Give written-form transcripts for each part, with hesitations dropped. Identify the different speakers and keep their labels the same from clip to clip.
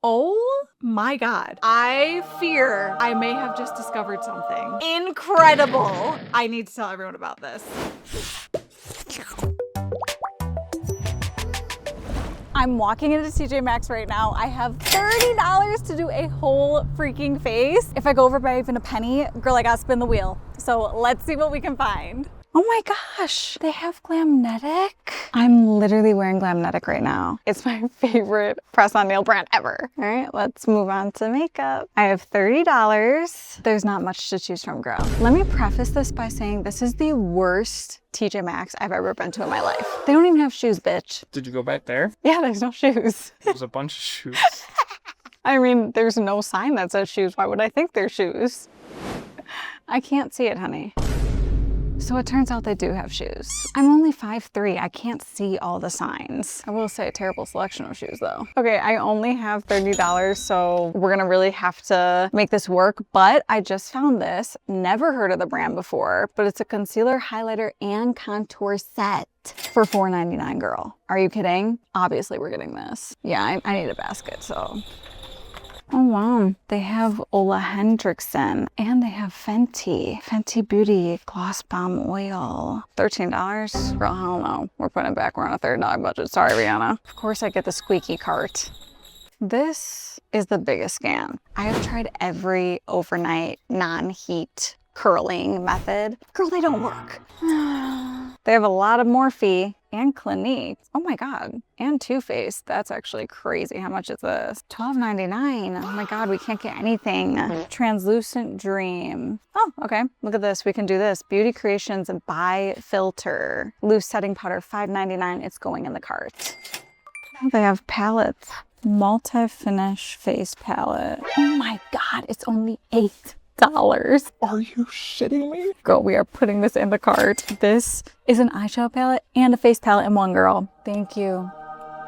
Speaker 1: Oh my God. I fear I may have just discovered something incredible. I need to tell everyone about this. I'm walking into TJ Maxx right now. I have $30 to do a whole freaking face. If I go over by even a penny, girl, I gotta spin the wheel. So let's see what we can find. Oh my gosh, they have Glamnetic. I'm literally wearing Glamnetic right now. It's my favorite press-on nail brand ever. All right, let's move on to makeup. I have $30. There's not much to choose from, girl. Let me preface this by saying this is the worst TJ Maxx I've ever been to in my life. They don't even have shoes, bitch.
Speaker 2: Did you go back there?
Speaker 1: Yeah, there's no shoes.
Speaker 2: There's a bunch of shoes.
Speaker 1: I mean, there's no sign that says shoes. Why would I think they're shoes? I can't see it, honey. So it turns out they do have shoes. I'm only 5'3". I can't see all the signs. I will say a terrible selection of shoes though. Okay, I only have $30, so we're gonna really have to make this work, but I just found this. Never heard of the brand before, but it's a concealer, highlighter, and contour set for $4.99, girl. Are you kidding? Obviously we're getting this. Yeah, I need a basket, so. Oh wow, they have Ola Hendrickson and they have Fenty Beauty Gloss Bomb Oil. $13, girl, I don't know. We're putting it back, we're on a $30 budget. Sorry, Rihanna. Of course I get the squeaky cart. This is the biggest scam. I have tried every overnight non-heat curling method. Girl, they don't work. They have a lot of Morphe and Clinique. Oh my God, and Too Faced. That's actually crazy. How much is this? $12.99. Oh my God, we can't get anything. Translucent Dream. Oh, okay, look at this. We can do this. Beauty Creations Bi Filter. Loose setting powder, $5.99. It's going in the cart. Oh, they have palettes. Multi-finish face palette. Oh my God, it's only $8.
Speaker 2: Are you shitting me?
Speaker 1: Girl, we are putting this in the cart. This is an eyeshadow palette and a face palette in one, girl. Thank you,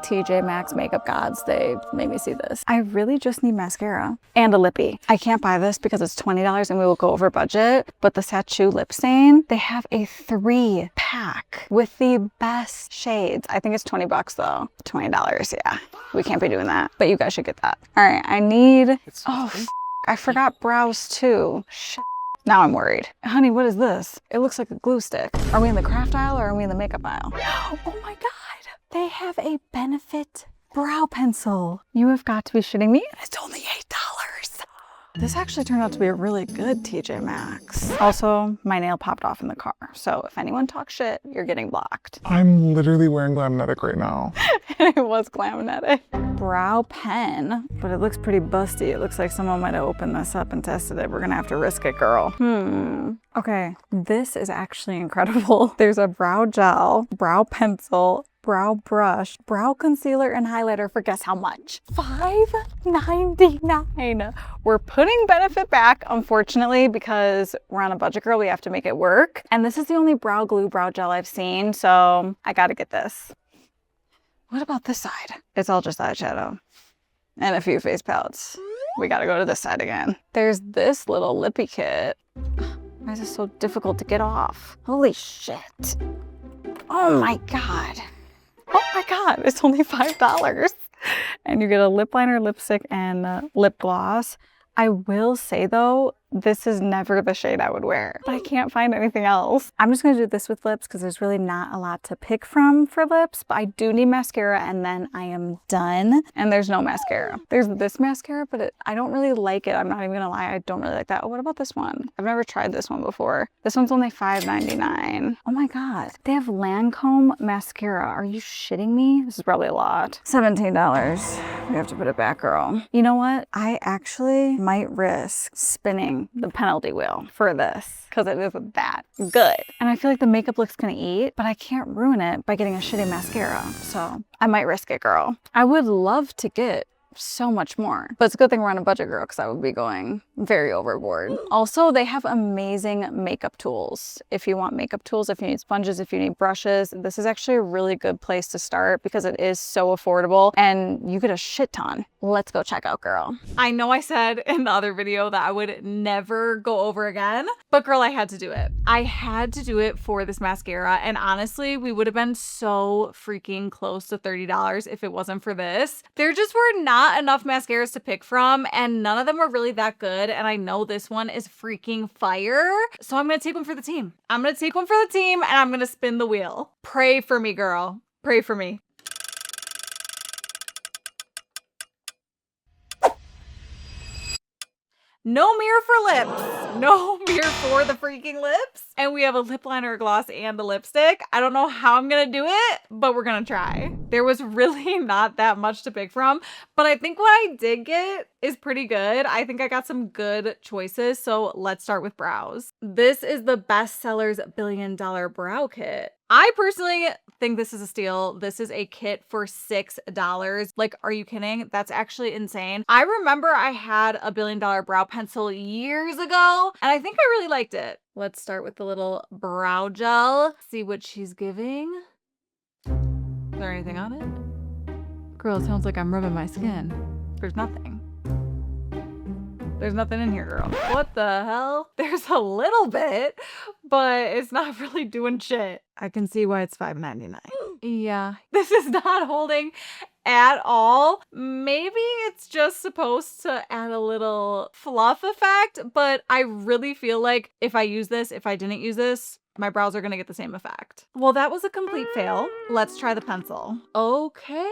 Speaker 1: TJ Maxx makeup gods. They made me see this. I really just need mascara and a lippy. I can't buy this because it's $20 and we will go over budget, but the Sachu lip stain, they have a 3-pack with the best shades. I think it's 20 bucks though. $20, yeah. We can't be doing that, but you guys should get that. All right, I need, I forgot brows too. Shit. Now I'm worried. Honey, what is this? It looks like a glue stick. Are we in the craft aisle or are we in the makeup aisle? Oh my God. They have a Benefit brow pencil. You have got to be shitting me. It's only $8. This actually turned out to be a really good TJ Maxx. Also, my nail popped off in the car. So if anyone talks shit, you're getting blocked.
Speaker 2: I'm literally wearing Glamnetic right now.
Speaker 1: And it was Glamnetic. Brow pen, but it looks pretty busty. It looks like someone might have opened this up and tested it. We're gonna have to risk it, girl. Okay, this is actually incredible. There's a brow gel, brow pencil, brow brush, brow concealer, and highlighter for guess how much? $5.99. We're putting Benefit back, unfortunately, because we're on a budget, girl. We have to make it work. And this is the only brow glue, brow gel I've seen, so I gotta get this. What about this side? It's all just eyeshadow and a few face palettes. We gotta go to this side again. There's this little lippy kit. Why is this so difficult to get off? Holy shit. Oh my God. Oh my God, it's only $5. And you get a lip liner, lipstick, and lip gloss. I will say though, this is never the shade I would wear, but I can't find anything else. I'm just gonna do this with lips because there's really not a lot to pick from for lips, but I do need mascara and then I am done. And there's no mascara. There's this mascara, but I don't really like it. I'm not even gonna lie, I don't really like that. Oh, what about this one? I've never tried this one before. This one's only $5.99. Oh my God, they have Lancome mascara. Are you shitting me? This is probably a lot. $17. We have to put it back, girl. You know what? I actually might risk spinning the penalty wheel for this because it is that good. And I feel like the makeup look's gonna eat, but I can't ruin it by getting a shitty mascara. So I might risk it, girl. I would love to get so much more, but it's a good thing we're on a budget, girl, because I would be going very overboard. Also, they have amazing makeup tools. If you want makeup tools, if you need sponges, if you need brushes, this is actually a really good place to start because it is so affordable and you get a shit ton. Let's go check out, girl. I know I said in the other video that I would never go over again, but girl, I had to do it. I had to do it for this mascara, and honestly, we would have been so freaking close to $30 if it wasn't for this. There just were not not enough mascaras to pick from, and none of them are really that good. And I know this one is freaking fire. So I'm going to take one for the team. I'm going to take one for the team and I'm going to spin the wheel. Pray for me, girl. Pray for me. No mirror for lips. No mirror for the freaking lips. And we have a lip liner, a gloss, and a lipstick. I don't know how I'm gonna do it, but we're gonna try. There was really not that much to pick from, but I think what I did get is pretty good. I think I got some good choices, so let's start with brows. This is the Bestsellers $1 Billion Brow Kit. I personally think this is a steal. This is a kit for $6. Like, are you kidding? That's actually insane. I remember I had a $1 Billion Brow Pencil years ago, and I think I really liked it. Let's start with the little brow gel. See what she's giving. Is there anything on it? Girl, it sounds like I'm rubbing my skin. There's nothing. There's nothing in here, girl. What the hell? There's a little bit, but it's not really doing shit. I can see why it's $5.99. Yeah, this is not holding at all. Maybe it's just supposed to add a little fluff effect, but I really feel like if I use this, if I didn't use this, my brows are gonna get the same effect. Well, that was a complete fail. Let's try the pencil. Okay.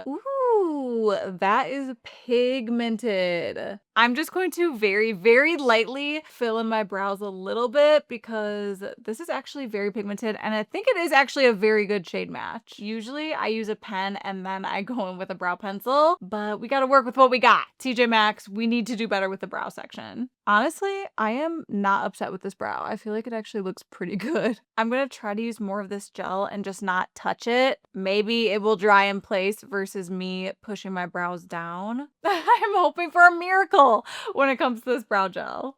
Speaker 1: Ooh, that is pigmented. I'm just going to very, very lightly fill in my brows a little bit because this is actually very pigmented and I think it is actually a very good shade match. Usually I use a pen and then I go in with a brow pencil, but we got to work with what we got. TJ Maxx, we need to do better with the brow section. Honestly, I am not upset with this brow. I feel like it actually looks pretty good. I'm going to try to use more of this gel and just not touch it. Maybe it will dry in place versus me pushing my brows down. I'm hoping for a miracle when it comes to this brow gel.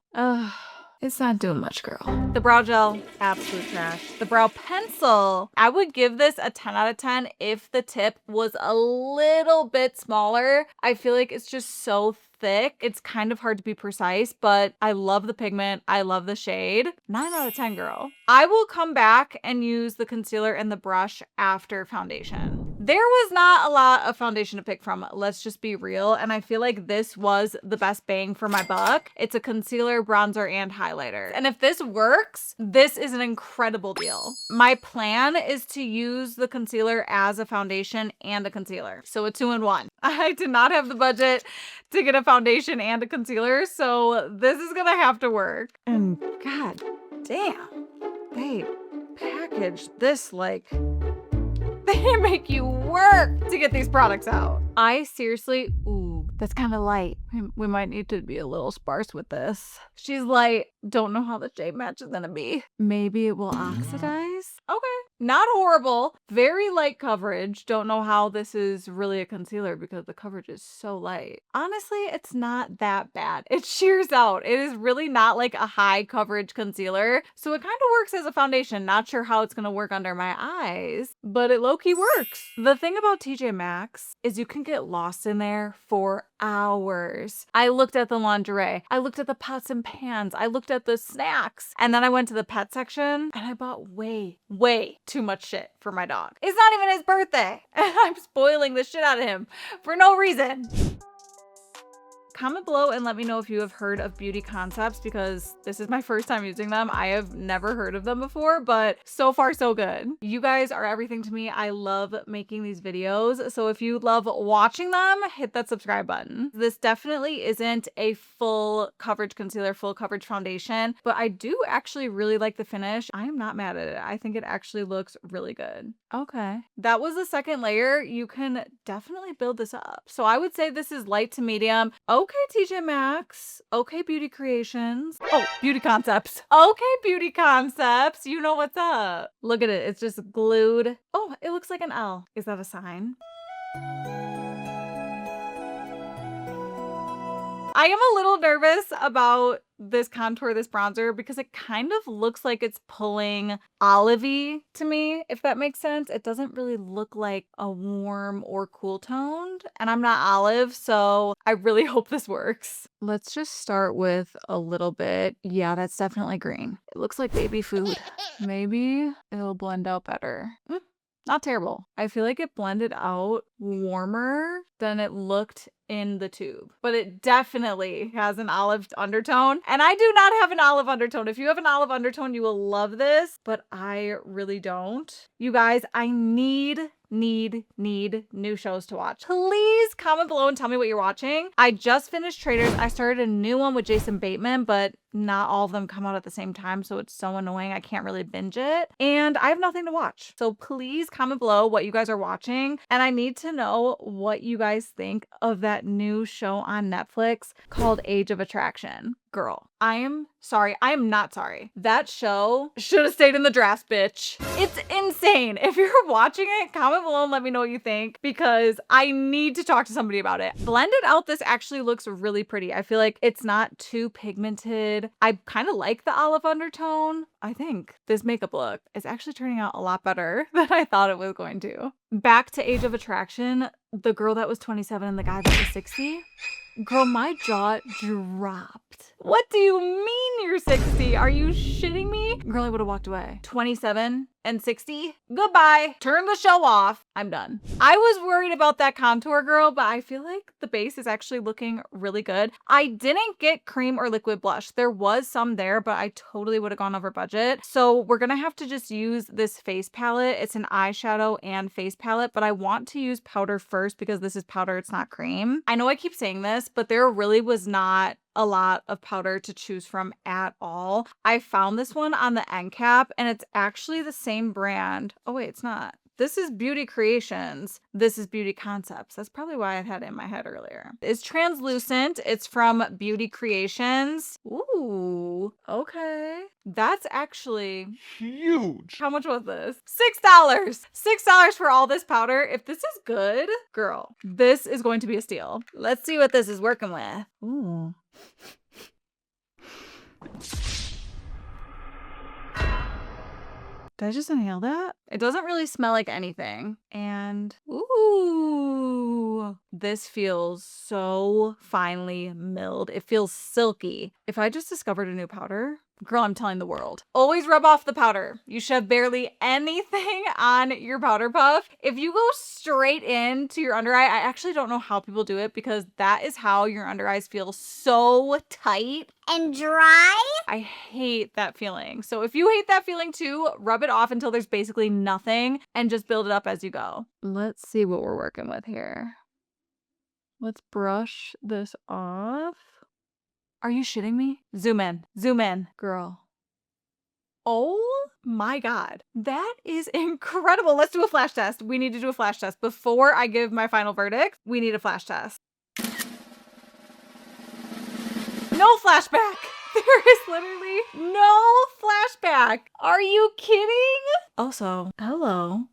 Speaker 1: It's not doing much, girl. The brow gel, absolute trash. The brow pencil, I would give this a 10 out of 10 if the tip was a little bit smaller. I feel like it's just so thick. It's kind of hard to be precise, but I love the pigment. I love the shade. 9 out of 10, girl. I will come back and use the concealer and the brush after foundation. There was not a lot of foundation to pick from. Let's just be real. And I feel like this was the best bang for my buck. It's a concealer, bronzer, and highlighter. And if this works, this is an incredible deal. My plan is to use the concealer as a foundation and a concealer. So a 2-in-1. I did not have the budget to get a foundation and a concealer, so this is gonna have to work. And god damn, they packaged this like they make you work to get these products out. I seriously, ooh, that's kind of light. We might need to be a little sparse with this. She's light. Don't know how the shade match is gonna be. Maybe it will oxidize. Okay. Not horrible. Very light coverage. Don't know how this is really a concealer because the coverage is so light. Honestly, it's not that bad. It shears out. It is really not like a high coverage concealer. So it kind of works as a foundation. Not sure how it's going to work under my eyes, but it low-key works. The thing about TJ Maxx is you can get lost in there for hours. I looked at the lingerie. I looked at the pots and pans. I looked at the snacks. And then I went to the pet section and I bought way too much shit for my dog. It's not even his birthday. And I'm spoiling the shit out of him for no reason. Comment below and let me know if you have heard of Beauty Concepts because this is my first time using them. I have never heard of them before, but so far so good. You guys are everything to me. I love making these videos. So if you love watching them, hit that subscribe button. This definitely isn't a full coverage concealer, full coverage foundation, but I do actually really like the finish. I am not mad at it. I think it actually looks really good. Okay. That was the second layer. You can definitely build this up. So I would say this is light to medium. Okay, TJ Maxx. Okay, Beauty Creations. Oh, Beauty Concepts. Okay, Beauty Concepts. You know what's up. Look at it. It's just glued. Oh, it looks like an L. Is that a sign? I am a little nervous about this contour, this bronzer, because it kind of looks like it's pulling olivey to me, if that makes sense. It doesn't really look like a warm or cool toned, and I'm not olive, so I really hope this works. Let's just start with a little bit. Yeah, that's definitely green. It looks like baby food. Maybe it'll blend out better. Not terrible. I feel like it blended out warmer than it looked in the tube, but it definitely has an olive undertone, and I do not have an olive undertone. If you have an olive undertone, you will love this, but I really don't. You guys, I need new shows to watch. Please comment below and tell me what you're watching. I just finished Traitors. I started a new one with Jason Bateman, but not all of them come out at the same time, so it's so annoying. I can't really binge it, and I have nothing to watch. So please comment below what you guys are watching, and I need to know what you guys think of that new show on Netflix called Age of Attraction. Girl, I am sorry. I am not sorry. That show should have stayed in the drafts, bitch. It's insane. If you're watching it, comment below and let me know what you think, because I need to talk to somebody about it. Blended out, this actually looks really pretty. I feel like it's not too pigmented. I kind of like the olive undertone. I think this makeup look is actually turning out a lot better than I thought it was going to. Back to Age of Attraction, the girl that was 27 and the guy that was 60. Girl, my jaw dropped. What do you mean you're 60? Are you shitting me? Girl, I would have walked away. 27 and 60? Goodbye. Turn the show off. I'm done. I was worried about that contour, girl, but I feel like the base is actually looking really good. I didn't get cream or liquid blush. There was some there, but I totally would have gone over budget. So we're gonna have to just use this face palette. It's an eyeshadow and face palette, but I want to use powder first because this is powder, it's not cream. I know I keep saying this, but there really was not a lot of powder to choose from at all. I found this one on the end cap, and it's actually the same brand. Oh wait, it's not. This is Beauty Creations. This is Beauty Concepts. That's probably why I had it in my head earlier. It's translucent. It's from Beauty Creations. Ooh, okay. That's actually
Speaker 2: Huge.
Speaker 1: how much was this? $6. $6 for all this powder. If this is good, girl, this is going to be a steal. Let's see what this is working with. Ooh. Did I just inhale that? It doesn't really smell like anything. And ooh, this feels so finely milled. It feels silky. If I just discovered a new powder, girl, I'm telling the world. Always rub off the powder. You should have barely anything on your powder puff. If you go straight into your under eye, I actually don't know how people do it, because that is how your under eyes feel so tight
Speaker 3: and dry.
Speaker 1: I hate that feeling. So if you hate that feeling too, rub it off until there's basically nothing and just build it up as you go. Let's see what we're working with here. Let's brush this off. Are you shitting me? Zoom in, girl. Oh my God. That is incredible. Let's do a flash test. We need to do a flash test. Before I give my final verdict, we need a flash test. No flashback. There is literally no flashback. Are you kidding? Also, hello.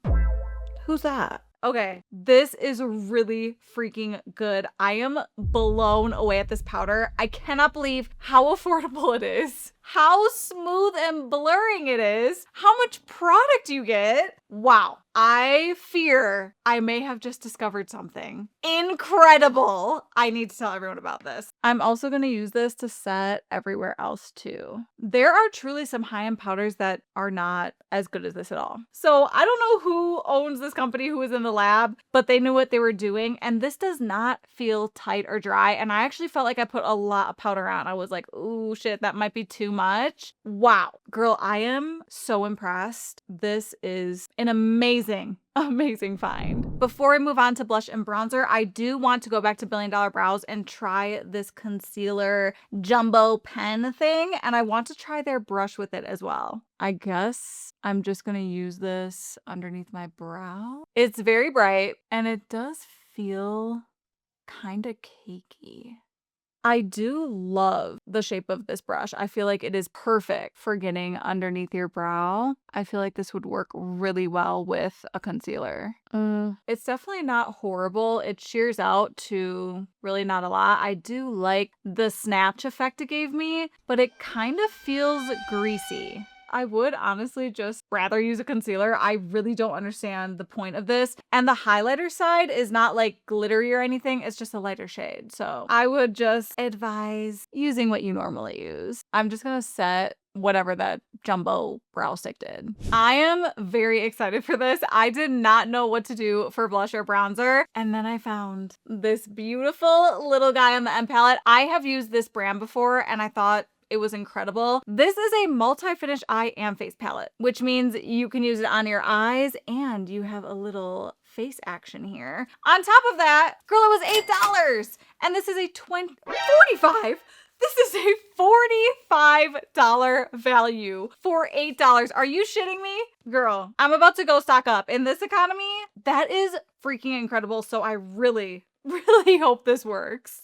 Speaker 1: Who's that? Okay, this is really freaking good. I am blown away at this powder. I cannot believe how affordable it is, how smooth and blurring it is, how much product you get. Wow. I fear I may have just discovered something incredible. I need to tell everyone about this. I'm also going to use this to set everywhere else too. There are truly some high-end powders that are not as good as this at all. So I don't know who owns this company, who was in the lab, but they knew what they were doing. And this does not feel tight or dry. And I actually felt like I put a lot of powder on. I was like, ooh, shit, that might be too much. Wow. Girl, I am so impressed. This is an amazing find. Before we move on to blush and bronzer, I do want to go back to Billion Dollar Brows and try this concealer jumbo pen thing. And I want to try their brush with it as well. I guess I'm just going to use this underneath my brow. It's very bright and it does feel kind of cakey. I do love the shape of this brush. I feel like it is perfect for getting underneath your brow. I feel like this would work really well with a concealer. It's definitely not horrible. It shears out to really not a lot. I do like the snatch effect it gave me, but it kind of feels greasy. I would honestly just rather use a concealer. I really don't understand the point of this. And the highlighter side is not like glittery or anything. It's just a lighter shade. So I would just advise using what you normally use. I'm just gonna set whatever that jumbo brow stick did. I am very excited for this. I did not know what to do for blush or bronzer. And then I found this beautiful little guy on the M palette. I have used this brand before and I thought it was incredible. This is a multi-finish eye and face palette, which means you can use it on your eyes and you have a little face action here. On top of that, girl, it was $8 and this is a $45. This is a $45 value for $8. Are you shitting me? Girl, I'm about to go stock up. In this economy, that is freaking incredible. So I really, really hope this works.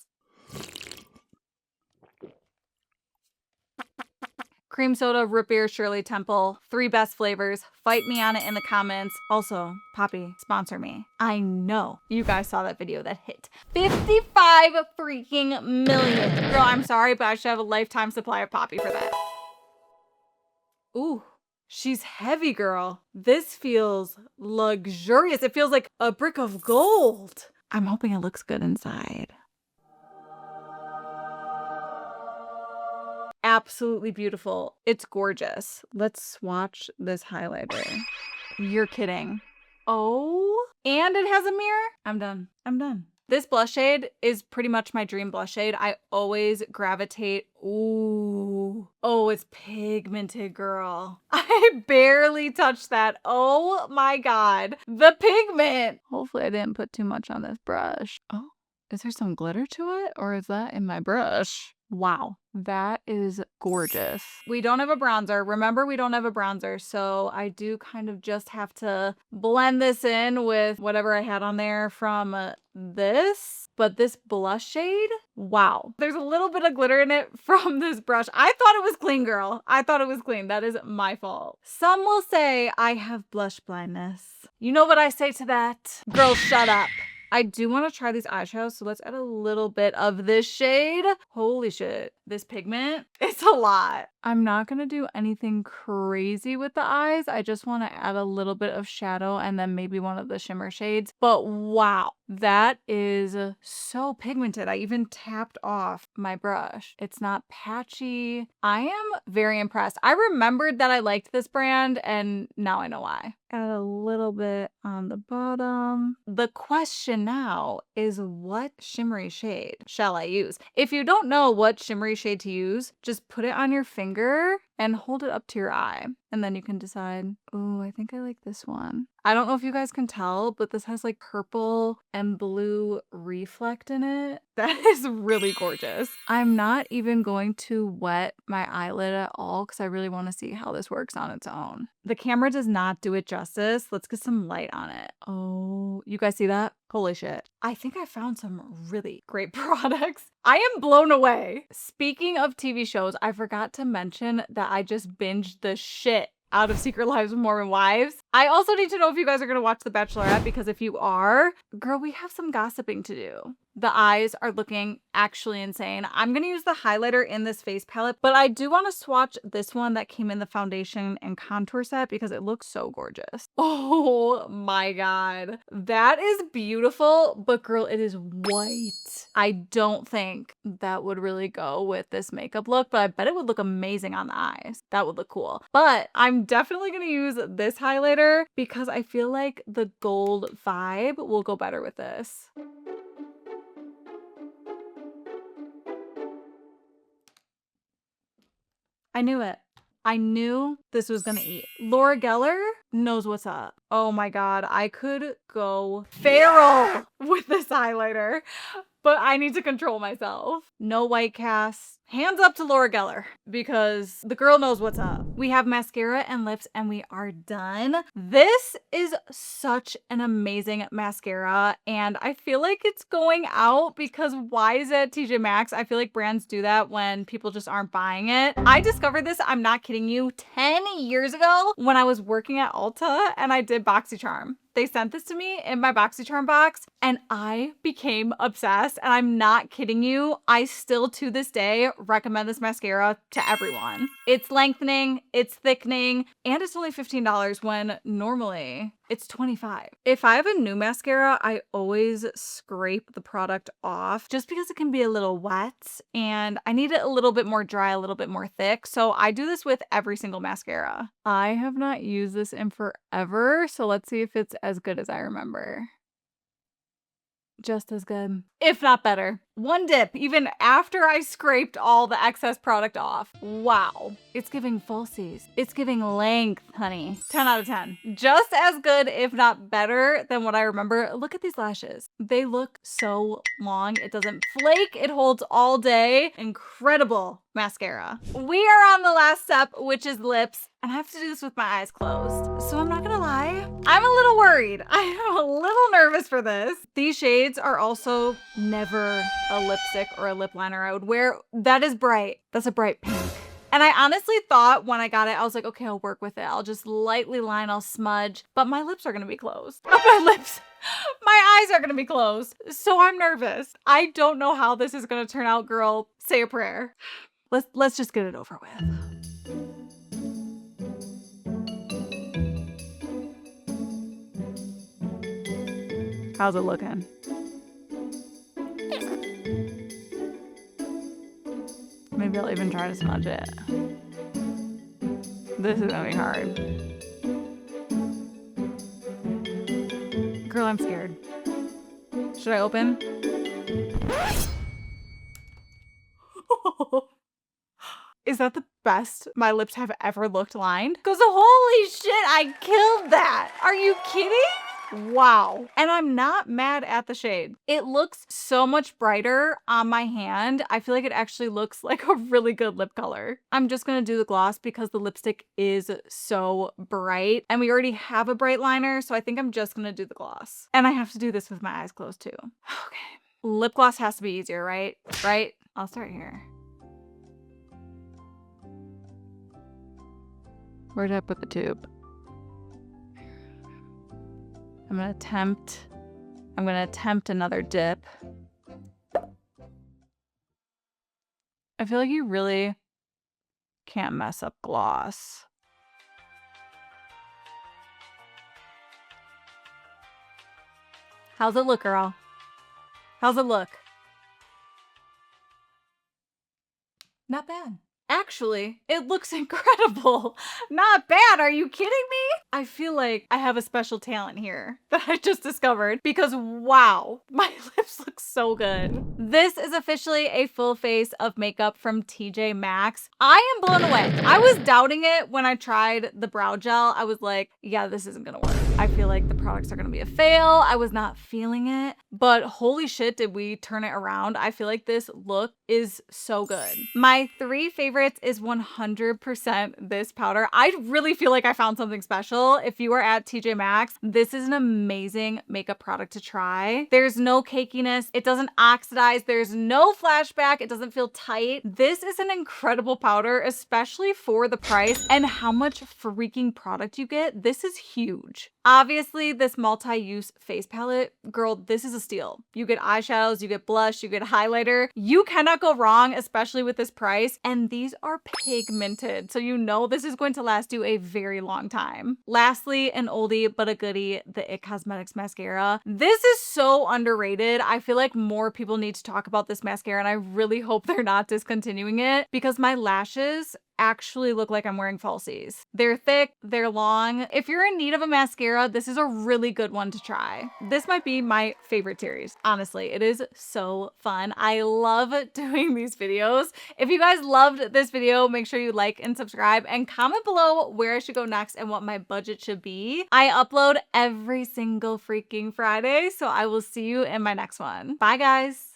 Speaker 1: Cream soda, root beer, Shirley Temple, 3 best flavors. Fight me on it in the comments. Also, Poppy, sponsor me. I know you guys saw that video that hit 55 freaking million. Girl, I'm sorry, but I should have a lifetime supply of Poppy for that. Ooh, she's heavy, girl. This feels luxurious. It feels like a brick of gold. I'm hoping it looks good inside. Absolutely beautiful. It's gorgeous. Let's swatch this highlighter. You're kidding. Oh, and it has a mirror. I'm done. I'm done. This blush shade is pretty much my dream blush shade. I always gravitate. Ooh. Oh, it's pigmented, girl. I barely touched that. Oh my God. The pigment. Hopefully I didn't put too much on this brush. Oh, is there some glitter to it or is that in my brush? Wow, that is gorgeous. We don't have a bronzer. Remember, we don't have a bronzer, so I do kind of just have to blend this in with whatever I had on there from this. But this blush shade, wow. There's a little bit of glitter in it from this brush. I thought it was clean, girl. I thought it was clean. That is my fault. Some will say I have blush blindness. You know what I say to that? Girl, shut up. I do want to try these eyeshadows, so let's add a little bit of this shade. Holy shit, this pigment, it's a lot. I'm not going to do anything crazy with the eyes. I just want to add a little bit of shadow and then maybe one of the shimmer shades. But wow, that is so pigmented. I even tapped off my brush. It's not patchy. I am very impressed. I remembered that I liked this brand and now I know why. Add a little bit on the bottom. The question now is, what shimmery shade shall I use? If you don't know what shimmery shade to use, just put it on your finger and hold it up to your eye. And then you can decide, oh, I think I like this one. I don't know if you guys can tell, but this has like purple and blue reflect in it. That is really gorgeous. I'm not even going to wet my eyelid at all because I really want to see how this works on its own. The camera does not do it justice. Let's get some light on it. Oh, you guys see that? Holy shit. I think I found some really great products. I am blown away. Speaking of TV shows, I forgot to mention that I just binged the shit out of Secret Lives of Mormon Wives. I also need to know if you guys are going to watch The Bachelorette, because if you are, girl, we have some gossiping to do. The eyes are looking actually insane. I'm going to use the highlighter in this face palette, but I do want to swatch this one that came in the foundation and contour set because it looks so gorgeous. Oh my God. That is beautiful, but girl, it is white. I don't think that would really go with this makeup look, but I bet it would look amazing on the eyes. That would look cool. But I'm definitely going to use this highlighter because I feel like the gold vibe will go better with this. I knew it. I knew this was gonna eat. Laura Geller knows what's up. Oh my God, I could go feral with this highlighter, but I need to control myself. No white cast. Hands up to Laura Geller because the girl knows what's up. We have mascara and lips and we are done. This is such an amazing mascara and I feel like it's going out because why is it TJ Maxx? I feel like brands do that when people just aren't buying it. I discovered this, I'm not kidding you, 10 years ago when I was working at Ulta and I did BoxyCharm. They sent this to me in my BoxyCharm box and I became obsessed, and I'm not kidding you. I still to this day recommend this mascara to everyone. It's lengthening, it's thickening, and it's only $15 when normally it's $25. If I have a new mascara, I always scrape the product off just because it can be a little wet and I need it a little bit more dry, a little bit more thick. So I do this with every single mascara. I have not used this in forever, so let's see if it's as good as I remember. Just as good, if not better. One dip, even after I scraped all the excess product off. Wow. It's giving falsies. It's giving length, honey. 10 out of 10. Just as good, if not better than what I remember. Look at these lashes. They look so long. It doesn't flake. It holds all day. Incredible mascara. We are on the last step, which is lips. And I have to do this with my eyes closed. So I'm not gonna lie, I'm a little worried. I am a little nervous for this. These shades are also never a lipstick or a lip liner I would wear. That is bright. That's a bright pink. And I honestly thought when I got it, I was like, okay, I'll work with it. I'll just lightly line, I'll smudge, but my lips are gonna be closed. My eyes are gonna be closed. So I'm nervous. I don't know how this is gonna turn out, girl. Say a prayer. Let's just get it over with. How's it looking? Maybe I'll even try to smudge it. This is gonna be hard. Girl, I'm scared. Should I open? Is that the best my lips have ever looked lined? Because holy shit, I killed that. Are you kidding? Wow. And I'm not mad at the shade. It looks so much brighter on my hand. I feel like it actually looks like a really good lip color. I'm just gonna do the gloss because the lipstick is so bright and we already have a bright liner, so I think I'm just gonna do the gloss. And I have to do this with my eyes closed too. Okay. Lip gloss has to be easier, right? Right? I'll start here. Where did I put the tube? I'm gonna attempt another dip. I feel like you really can't mess up gloss. How's it look, girl? How's it look? Not bad. Actually, it looks incredible. Not bad. Are you kidding me? I feel like I have a special talent here that I just discovered because wow, my lips look so good. This is officially a full face of makeup from TJ Maxx. I am blown away. I was doubting it when I tried the brow gel. I was like, yeah, this isn't gonna work. I feel like the products are gonna be a fail. I was not feeling it, but holy shit, did we turn it around. I feel like this look is so good. My 3 favorites is 100% this powder. I really feel like I found something special. If you are at TJ Maxx, this is an amazing makeup product to try. There's no cakiness. It doesn't oxidize. There's no flashback. It doesn't feel tight. This is an incredible powder, especially for the price and how much freaking product you get. This is huge. Obviously, this multi-use face palette, girl, this is a steal. You get eyeshadows, you get blush, you get highlighter. You cannot go wrong, especially with this price. And these are pigmented, so you know this is going to last you a very long time. Lastly, an oldie but a goodie, the IT Cosmetics mascara. This is so underrated. I feel like more people need to talk about this mascara, and I really hope they're not discontinuing it because my lashes actually look like I'm wearing falsies. They're thick, they're long. If you're in need of a mascara, this is a really good one to try. This might be my favorite series. Honestly, it is so fun. I love doing these videos. If you guys loved this video, make sure you like and subscribe and comment below where I should go next and what my budget should be. I upload every single freaking Friday, so I will see you in my next one. Bye, guys.